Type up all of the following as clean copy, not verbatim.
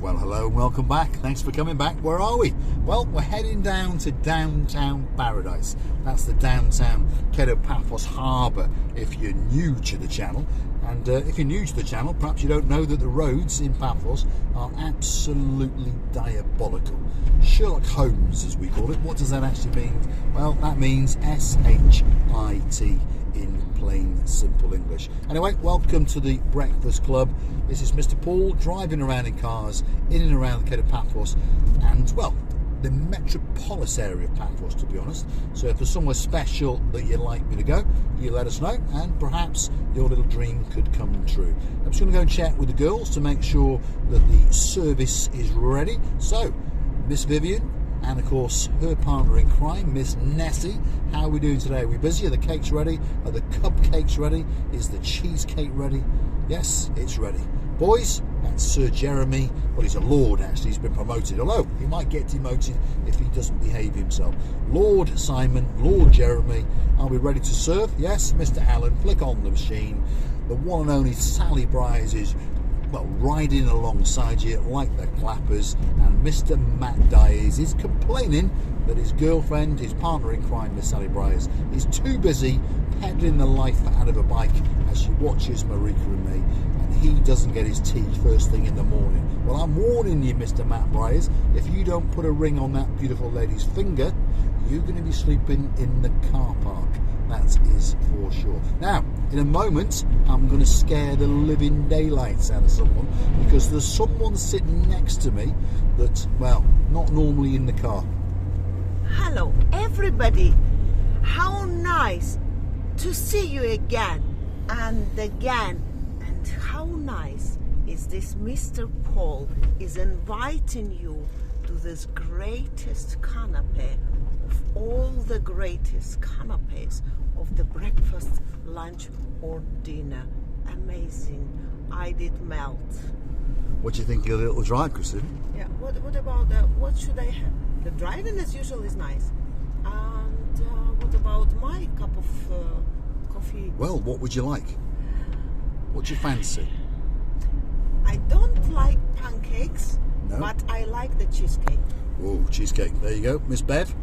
Well, hello and welcome back. Thanks for coming back. Where are we? Well, we're heading down to downtown paradise. That's the downtown Kato Paphos Harbour if you're new to the channel. And if you're new to the channel, perhaps you don't know that the roads in Paphos are absolutely diabolical. Sherlock Holmes, as we call it. What does that actually mean? Well, that means S-H-I-T in plain, simple English. Anyway, welcome to the Breakfast Club. This is Mr. Paul driving around in cars in and around the Kato Paphos and, well, the metropolis area of Paphos, to be honest. So if there's somewhere special that you'd like me to go, you let us know and perhaps your little dream could come true. I'm just going to go and chat with the girls to make sure that the service is ready. So, Miss Vivian, and of course her partner in crime, Miss Nessie. How are we doing today? Are we busy? Are the cakes ready? Are the cupcakes ready? Is the cheesecake ready? Yes, it's ready. Boys, that's Sir Jeremy. Well, he's a lord actually, he's been promoted, although he might get demoted if he doesn't behave himself. Lord Simon, Lord Jeremy, are we ready to serve? Yes, Mr. Allen, flick on the machine. The one and only Sally Bryers is, well, riding alongside you like the clappers, and Mr. Matt Dyes is complaining that his girlfriend, his partner in crime, Miss Sally Bryers, is too busy peddling the life out of a bike as she watches Marika and me, and he doesn't get his tea first thing in the morning. Well, I'm warning you, Mr. Matt Bryers, if you don't put a ring on that beautiful lady's finger, you're going to be sleeping in the car park. That is for sure. Now, in a moment, I'm going to scare the living daylights out of someone because there's someone sitting next to me that's, well, not normally in the car. Hello, everybody. How nice to see you again and again. And how nice is this Mr. Paul is inviting you to this greatest canapé of all the greatest canapés of the breakfast, lunch or dinner. Amazing. I did melt. What do you think of the little drive, Christine? Yeah, what about what should I have? The driving as usual is nice. And what about my cup of coffee? Well, what would you like? What do you fancy? I don't like pancakes, No? but I like the cheesecake. Oh, cheesecake. There you go. Miss Bev.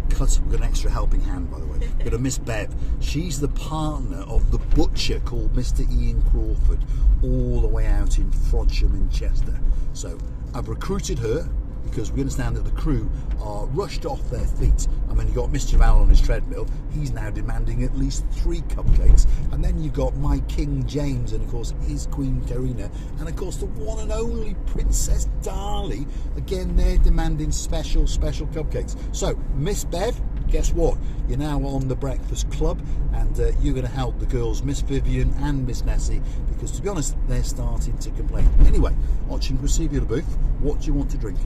We've got an extra helping hand, by the way. We've got a Miss Bev. She's the partner of the butcher called Mr. Ian Crawford, all the way out in Frodsham in Chester. So I've recruited her because we understand that the crew are rushed off their feet. I mean, you've got Mr. Al on his treadmill. He's now demanding at least 3 cupcakes. And then you've got my King James and, of course, his Queen Karina. And, of course, the one and only Princess Darlie. Again, they're demanding special cupcakes. So, Miss Bev, guess what? You're now on the Breakfast Club and you're going to help the girls, Miss Vivian and Miss Nessie, because, to be honest, they're starting to complain. Anyway, watching Receive Your Booth, what do you want to drink?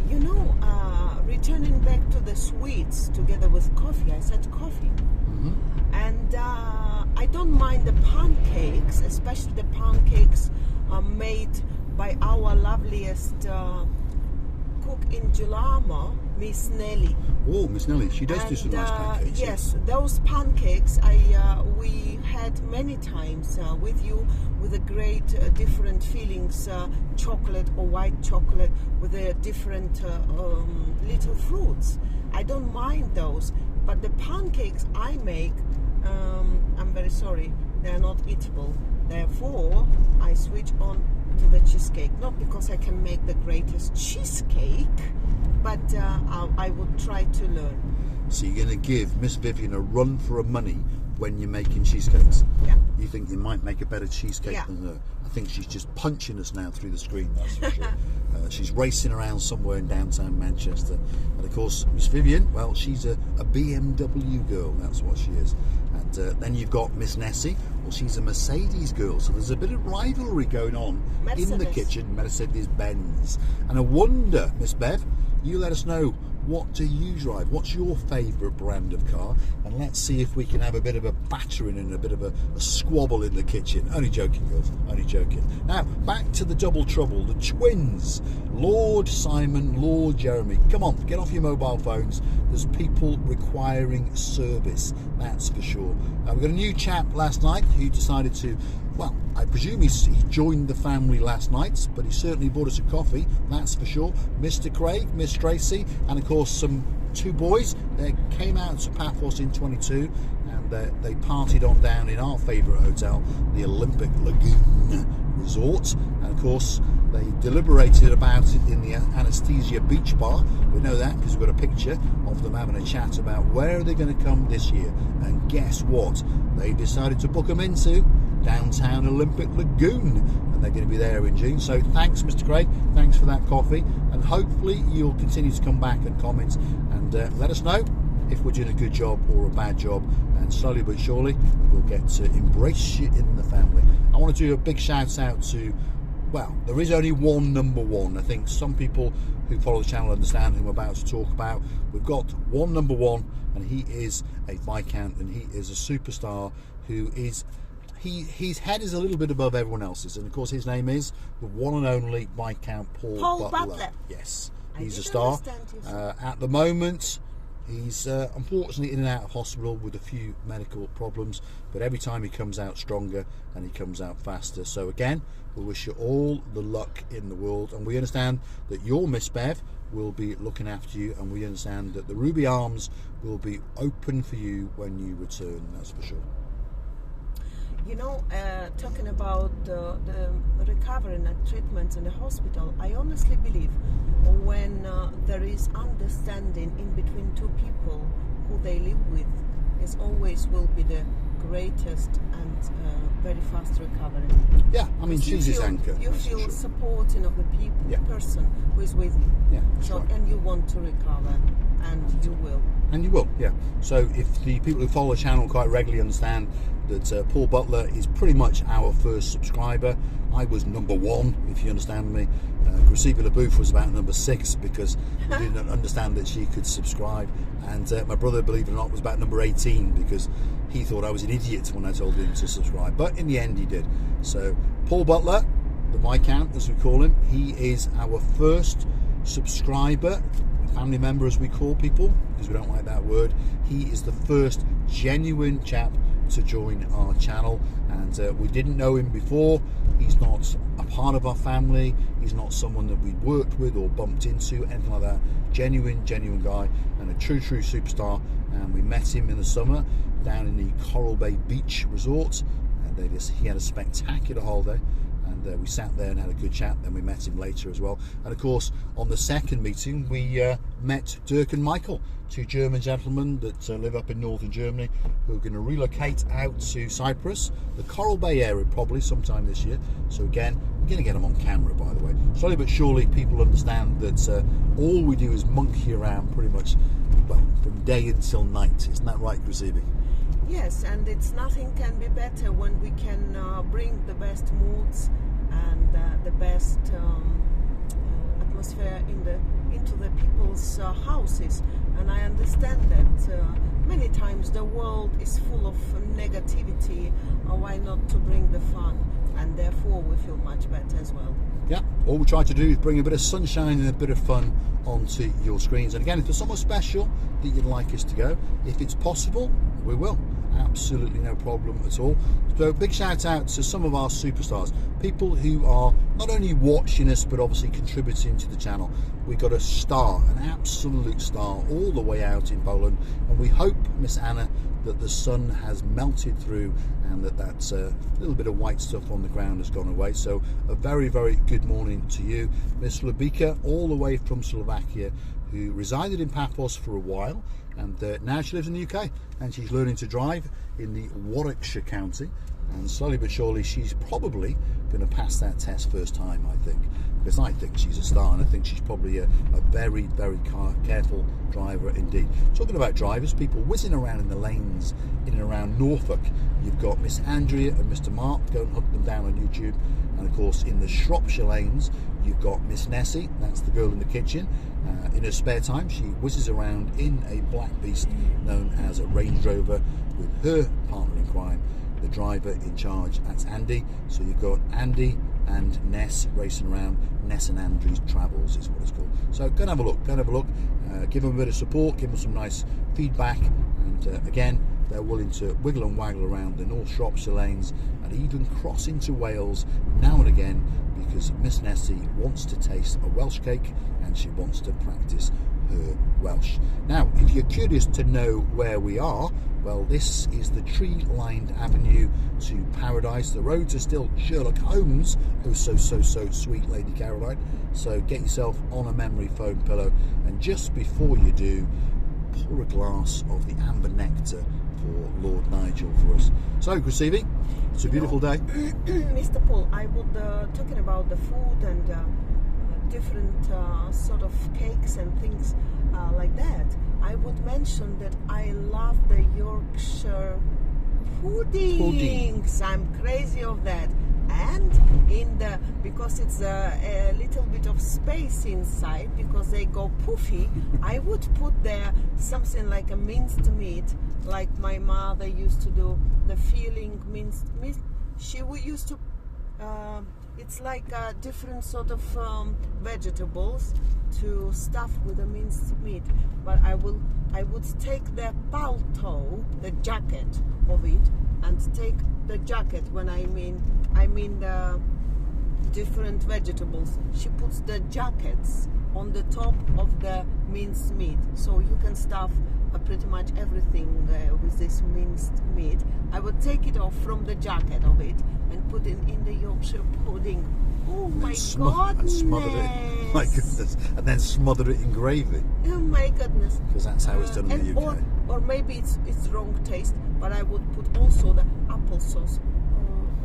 You know, returning back to the sweets together with coffee, I said coffee. Mm-hmm. And I don't mind the pancakes, especially the pancakes made by our loveliest cook in Julama, Miss Nelly. Oh, Miss Nelly, she does do some nice pancakes. Yes, those pancakes we had many times with you, with a great different feelings, chocolate or white chocolate with a different little fruits. I don't mind those, but the pancakes I make, I'm very sorry, they're not eatable. Therefore, I switch on to the cheesecake, not because I can make the greatest cheesecake, but I would try to learn. So you're going to give Miss Vivian a run for her money when you're making cheesecakes? Yeah. You think you might make a better cheesecake Yeah. than her? I think she's just punching us now through the screen, that's for sure. She's racing around somewhere in downtown Manchester. And of course, Miss Vivian, well, she's a BMW girl, that's what she is. And then you've got Miss Nessie, well, she's a Mercedes girl, so there's a bit of rivalry going on in the kitchen, Mercedes-Benz. And I wonder, Miss Bev, you let us know, what do you drive? What's your favourite brand of car? And let's see if we can have a bit of a battering and a bit of a squabble in the kitchen. Only joking, girls, only joking. Now, back to the double trouble, the twins, Lord Simon, Lord Jeremy. Come on, get off your mobile phones. There's people requiring service, that's for sure. We got a new chap last night who decided to Well, I presume he joined the family last night, but he certainly bought us a coffee, that's for sure. Mr. Craig, Miss Tracy, and of course some two boys. They came out to Paphos in 22, and they partied on down in our favourite hotel, the Olympic Lagoon Resort. And of course, they deliberated about it in the Anesthesia Beach Bar. We know that because we've got a picture of them having a chat about where are they going to come this year. And guess what? They decided to book them into downtown Olympic Lagoon, and they're going to be there in June. So thanks, Mr. Craig, thanks for that coffee, and hopefully you'll continue to come back and comment and let us know if we're doing a good job or a bad job, and slowly but surely we'll get to embrace you in the family. I want to do a big shout out to, well, there is only one number one. I think some people who follow the channel understand who I'm about to talk about. We've got one number one, and he is a Viscount, and he is a superstar who is, his head is a little bit above everyone else's, and of course his name is the one and only Viscount Paul Butler. Yes, he's a star. At the moment, he's unfortunately in and out of hospital with a few medical problems, but every time he comes out stronger and he comes out faster. So again, we wish you all the luck in the world, and we understand that your Miss Bev will be looking after you, and we understand that the Ruby Arms will be open for you when you return, that's for sure. You know, talking about the recovery and treatments in the hospital, I honestly believe when there is understanding in between two people who they live with, is always will be the greatest and very fast recovery. Yeah, I mean, she's his anchor. You feel supporting of the people, the person who is with you. Yeah, so, right. And you want to recover, and you will. And you will, yeah. So if the people who follow the channel quite regularly understand that Paul Butler is pretty much our first subscriber. I was number one, if you understand me. Graciela LaBouffe was about number 6 because we didn't understand that she could subscribe. And my brother, believe it or not, was about number 18 because he thought I was an idiot when I told him to subscribe. But in the end, he did. So Paul Butler, the Viscount, as we call him, he is our first subscriber, family member as we call people, because we don't like that word. He is the first genuine chap to join our channel, and we didn't know him before. He's not a part of our family, he's not someone that we worked with or bumped into, anything like that. Genuine guy, and a true superstar. And we met him in the summer down in the Coral Bay Beach Resort, and he had a spectacular holiday. And we sat there and had a good chat. Then we met him later as well. And of course, on the second meeting, we met Dirk and Michael, two German gentlemen that live up in northern Germany, who are going to relocate out to Cyprus, the Coral Bay area, probably sometime this year. So again, we're going to get them on camera, by the way. Slowly but surely, people understand that all we do is monkey around pretty much, well, from day until night. Isn't that right, Graciela? Yes, and it's nothing can be better when we can bring the best moods and the best atmosphere into the people's houses. And I understand that many times the world is full of negativity. Why not to bring the fun? And therefore we feel much better as well. Yeah, all we try to do is bring a bit of sunshine and a bit of fun onto your screens. And again, if there's somewhere special that you'd like us to go, if it's possible, we will. Absolutely no problem at all. So big shout out to some of our superstars, people who are not only watching us but obviously contributing to the channel. We got a star, an absolute star, all the way out in Poland, and we hope, Miss Anna, that the sun has melted through and that little bit of white stuff on the ground has gone away. So a very good morning to you, Miss Lubika, all the way from Slovakia, who resided in Paphos for a while, and now she lives in the UK, and she's learning to drive in the Warwickshire County, and slowly but surely she's probably going to pass that test first time, I think, because I think she's a star, and I think she's probably a very careful driver indeed. Talking about drivers, people whizzing around in the lanes in and around Norfolk, you've got Miss Andrea and Mr. Mark. Go and hunt them down on YouTube. And of course in the Shropshire lanes you've got Miss Nessie, that's the girl in the kitchen. In her spare time she whizzes around in a black beast known as a Range Rover with her partner in crime, the driver in charge, that's Andy. So you've got Andy and Ness racing around. Ness and Andrews Travels is what it's called. So go and have a look. Go and have a look. Give them a bit of support. Give them some nice feedback. And again, they're willing to wiggle and waggle around the North Shropshire lanes and even cross into Wales now and again, because Miss Nessie wants to taste a Welsh cake and she wants to practice her Welsh. Now, if you're curious to know where we are, well, this is the tree-lined avenue to Paradise. The roads are still Sherlock Holmes. Oh, so sweet, Lady Caroline. So get yourself on a memory foam pillow, and just before you do, pour a glass of the amber nectar for Lord Nigel for us. So, Chrissy, it's a beautiful day. Mr. Paul, I would, talking about the food and different sort of cakes and things like that, I would mention that I love the Yorkshire puddings. I'm crazy of that. And because it's a little bit of space inside, because they go poofy, I would put there something like a minced meat, like my mother used to do, the filling minced meat. She used to, it's like a different sort of vegetables to stuff with a minced meat. But I would take the palto, the jacket of it, and take the jacket when I mean the different vegetables. She puts the jackets on the top of the minced meat, so you can stuff pretty much everything with this minced meat. I would take it off from the jacket of it and put it in the Yorkshire pudding. Oh my goodness! And smother it. My goodness! And then smother it in gravy. Oh my goodness! Because that's how it's done in the UK. Or maybe it's wrong taste, but I would put also the applesauce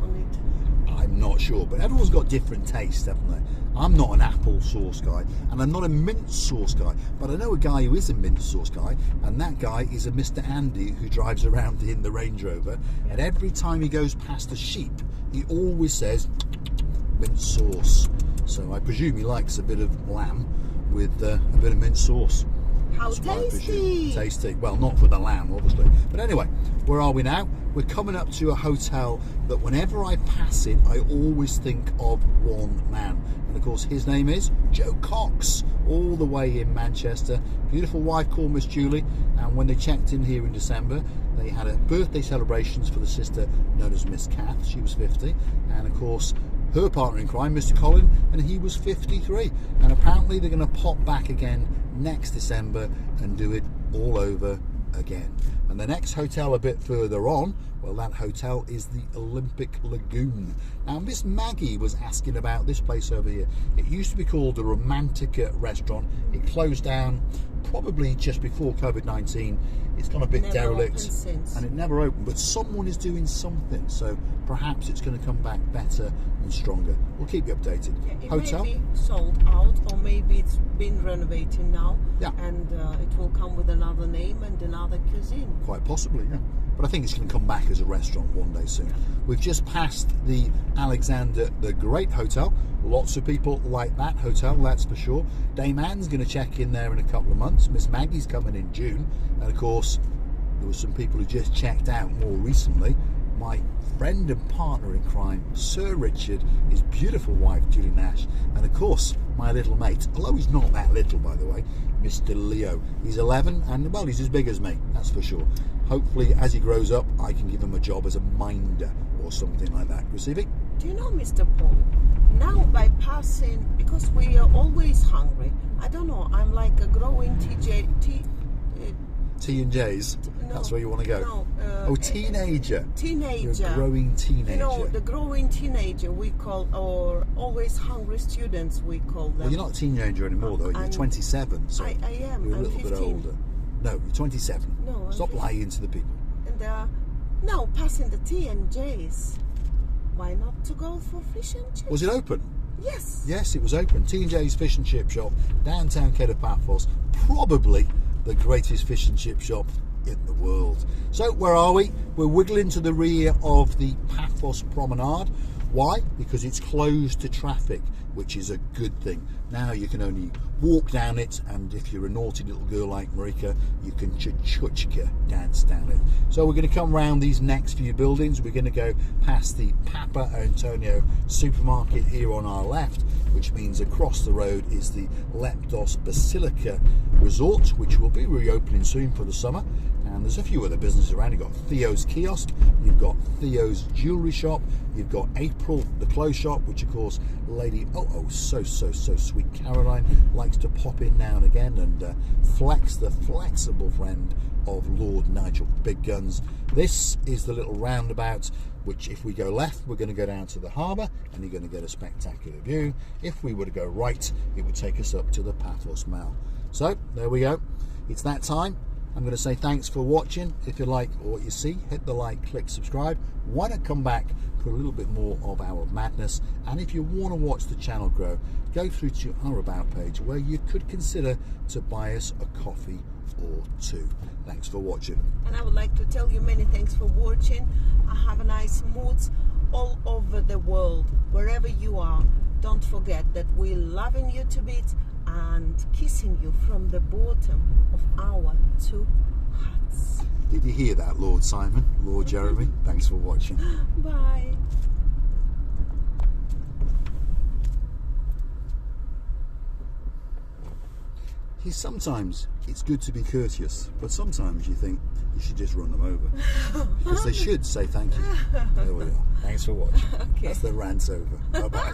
on it. I'm not sure, but everyone's got different tastes, haven't they? I'm not an apple sauce guy, and I'm not a mint sauce guy, but I know a guy who is a mint sauce guy, and that guy is a Mr. Andy who drives around in the Range Rover, and every time he goes past a sheep, he always says mint sauce. So I presume he likes a bit of lamb with a bit of mint sauce. How tasty! Tasty. Well, not for the lamb, obviously. But anyway, where are we now? We're coming up to a hotel that whenever I pass it, I always think of one man. And of course, his name is Joe Cox, all the way in Manchester. Beautiful wife called Miss Julie. And when they checked in here in December, they had a birthday celebrations for the sister known as Miss Kath. She was 50. And of course, her partner in crime, Mr. Colin, and he was 53. And apparently they're going to pop back again next December and do it all over again. And the next hotel a bit further on, well, that hotel is the Olympic Lagoon. Now, Miss Maggie was asking about this place over here. It used to be called the Romantica Restaurant. It closed down probably just before COVID-19. It's gone a bit derelict and it never opened, but someone is doing something, so perhaps it's going to come back better and stronger. We'll keep you updated. Yeah, it hotel may be sold out, or maybe it's been renovated now, and it will come with another name and another cuisine. Quite possibly, yeah. But I think it's going to come back as a restaurant one day soon. We've just passed the Alexander the Great Hotel. Lots of people like that hotel, that's for sure. Dame Anne's going to check in there in a couple of months. Miss Maggie's coming in June. And of course, there were some people who just checked out more recently. My friend and partner in crime, Sir Richard, his beautiful wife, Julie Nash, and of course, my little mate, although he's not that little, by the way, Mr. Leo. He's 11, and well, he's as big as me, that's for sure. Hopefully, as he grows up, I can give him a job as a minder or something like that. Receiving? Do you know, Mr. Paul, now by passing, because we are always hungry, I don't know, I'm like a growing T&J's? No, that's where you want to go? No. Teenager. Teenager. You're a growing teenager. You know, the growing teenager we call, or always hungry students we call them. Well, you're not a teenager anymore, though. You're 27, so I am. you're a I'm little 15. bit older. No, you're 27. No, Stop lying to the people. And now, passing the T&J's, why not to go for fish and chips? Was it open? Yes. Yes, it was open. T&J's Fish and Chip Shop, downtown Kato Paphos. Probably the greatest fish and chip shop in the world. So where are we? We're wiggling to the rear of the Paphos Promenade. Why? Because it's closed to traffic, which is a good thing. Now you can only walk down it, and if you're a naughty little girl like Marika, you can chuchka dance down it. So we're going to come around these next few buildings. We're going to go past the Papa Antonio supermarket here on our left, which means across the road is the Leptos Basilica Resort, which will be reopening soon for the summer. And there's a few other businesses around. You've got Theo's Kiosk, you've got Theo's Jewellery Shop, you've got April, the clothes shop, which of course Lady, so sweet Caroline likes to pop in now and again, and Flex, the flexible friend of Lord Nigel Big Guns. This is the little roundabout, which if we go left, we're going to go down to the harbour, and you're going to get a spectacular view. If we were to go right, it would take us up to the Paphos Mall. So there we go. It's that time. I'm going to say thanks for watching. If you like what you see, hit the like, click subscribe. Why not come back for a little bit more of our madness? And if you want to watch the channel grow, go through to our About page, where you could consider to buy us a coffee or two. Thanks for watching. And I would like to tell you many thanks for watching. I have a nice moods all over the world, wherever you are. Don't forget that we're loving you to bits and kissing you from the bottom of our two hearts. Did you hear that, Lord Simon, Lord Jeremy? Thanks for watching. Bye. Sometimes it's good to be courteous, but sometimes you think you should just run them over, because they should say thank you. There we are. Thanks for watching. Okay. That's the rant over. Bye bye.